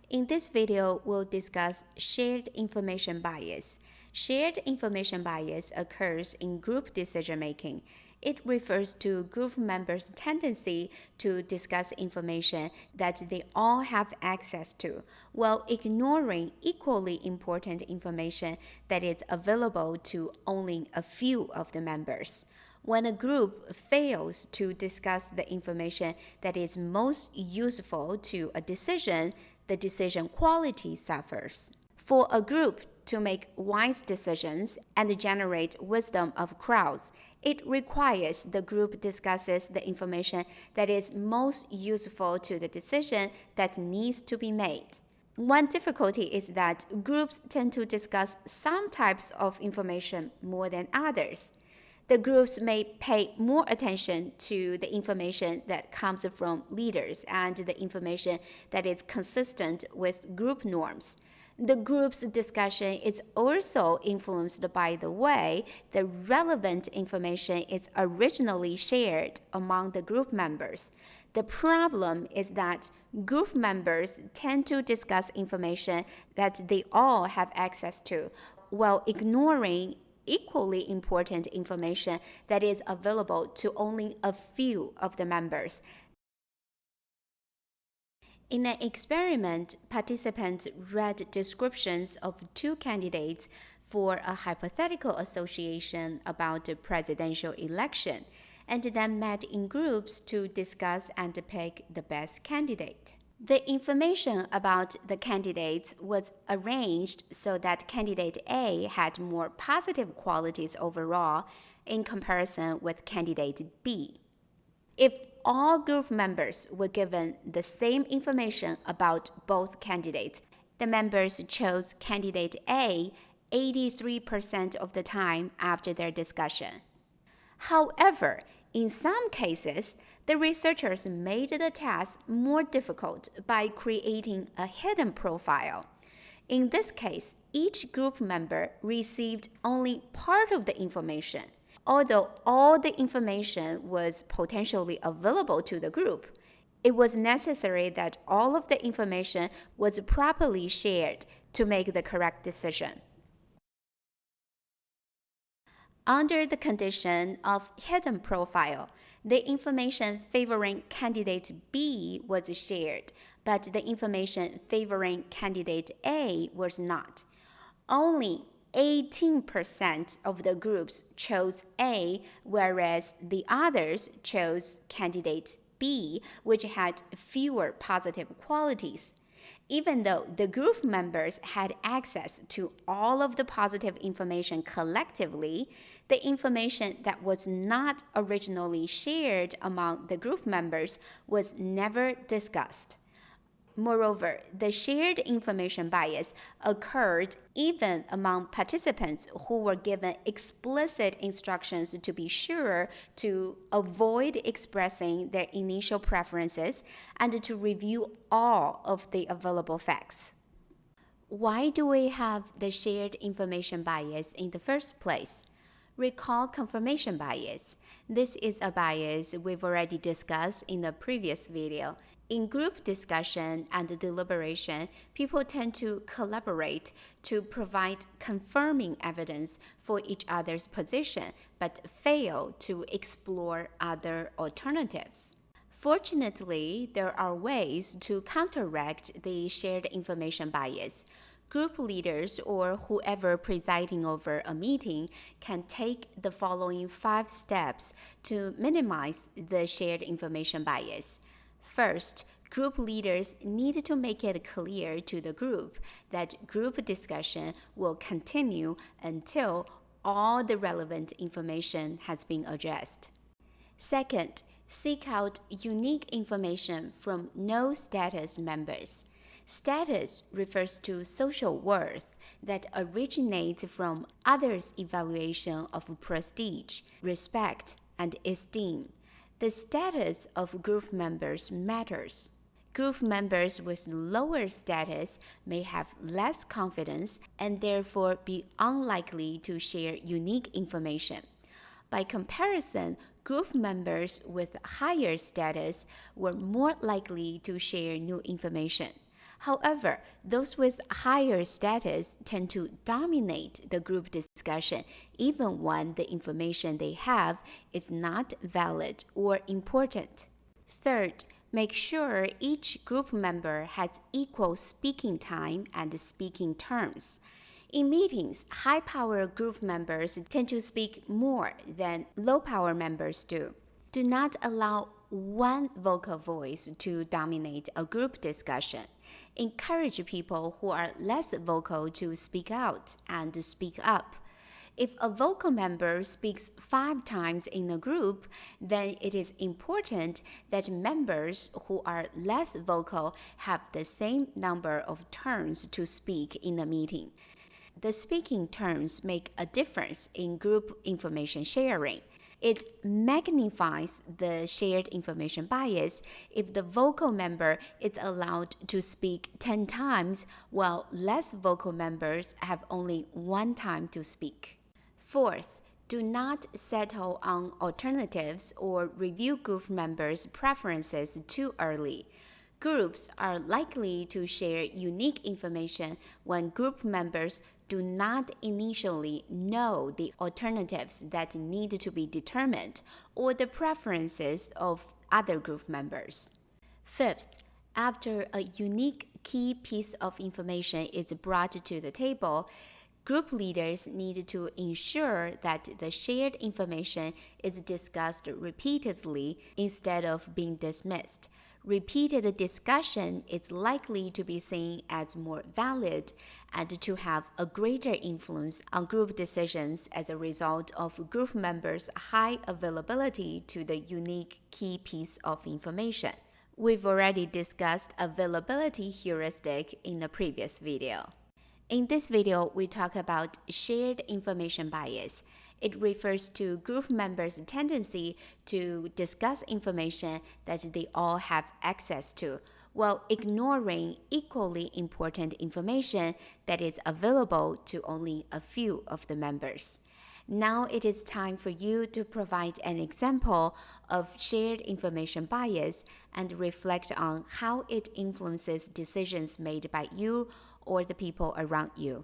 In this video, we'll discuss shared information bias. Shared information bias occurs in group decision-making. It refers to group members' tendency to discuss information that they all have access to, while ignoring equally important information that is available to only a few of the members. When a group fails to discuss the information that is most useful to a decision, the decision quality suffers. For a group to make wise decisions and generate wisdom of crowds, it requires the group discusses the information that is most useful to the decision that needs to be made. One difficulty is that groups tend to discuss some types of information more than others. The groups may pay more attention to the information that comes from leaders and the information that is consistent with group norms. The group's discussion is also influenced by the way the relevant information is originally shared among the group members. The problem is that group members tend to discuss information that they all have access to, while ignoring equally important information that is available to only a few of the members. In an experiment, participants read descriptions of two candidates for a hypothetical association about the presidential election, and then met in groups to discuss and pick the best candidate. The information about the candidates was arranged so that candidate A had more positive qualities overall in comparison with candidate B. If all group members were given the same information about both candidates, the members chose candidate A 83% of the time after their discussion. However, in some cases, the researchers made the task more difficult by creating a hidden profile. In this case, each group member received only part of the information. Although all the information was potentially available to the group, it was necessary that all of the information was properly shared to make the correct decision. Under the condition of hidden profile, the information favoring candidate B was shared, but the information favoring candidate A was not. Only 18% of the groups chose A, whereas the others chose candidate B, which had fewer positive qualities. Even though the group members had access to all of the positive information collectively, the information that was not originally shared among the group members was never discussed. Moreover, the shared information bias occurred even among participants who were given explicit instructions to be sure to avoid expressing their initial preferences and to review all of the available facts. Why do we have the shared information bias in the first place? Recall confirmation bias. This is a bias we've already discussed in the previous video. In group discussion and deliberation, people tend to collaborate to provide confirming evidence for each other's position, but fail to explore other alternatives. Fortunately, there are ways to counteract the shared information bias. Group leaders or whoever presiding over a meeting can take the following 5 steps to minimize the shared information bias. First, group leaders need to make it clear to the group that group discussion will continue until all the relevant information has been addressed. Second, seek out unique information from no-status members. Status refers to social worth that originates from others' evaluation of prestige, respect, and esteem. The status of group members matters. Group members with lower status may have less confidence and therefore be unlikely to share unique information. By comparison, group members with higher status were more likely to share new information. However, those with higher status tend to dominate the group discussion even when the information they have is not valid or important. Third, make sure each group member has equal speaking time and speaking terms. In meetings, high power group members tend to speak more than low power members do. Do not allow one vocal voice to dominate a group discussion. Encourage people who are less vocal to speak out and speak up. If a vocal member speaks 5 times in a group, then it is important that members who are less vocal have the same number of turns to speak in a meeting. The speaking turns make a difference in group information sharing. It magnifies the shared information bias if the vocal member is allowed to speak 10 times while less vocal members have only 1 time to speak. Fourth, do not settle on alternatives or review group members' preferences too early. Groups are likely to share unique information when group members do not initially know the alternatives that need to be determined or the preferences of other group members. Fifth, after a unique key piece of information is brought to the table, group leaders need to ensure that the shared information is discussed repeatedly instead of being dismissed. Repeated discussion is likely to be seen as more valid and to have a greater influence on group decisions as a result of group members' high availability to the unique key piece of information. We've already discussed availability heuristic in the previous video. In this video, we talk about shared information bias. It refers to group members' tendency to discuss information that they all have access to, while ignoring equally important information that is available to only a few of the members. Now it is time for you to provide an example of shared information bias and reflect on how it influences decisions made by you or the people around you.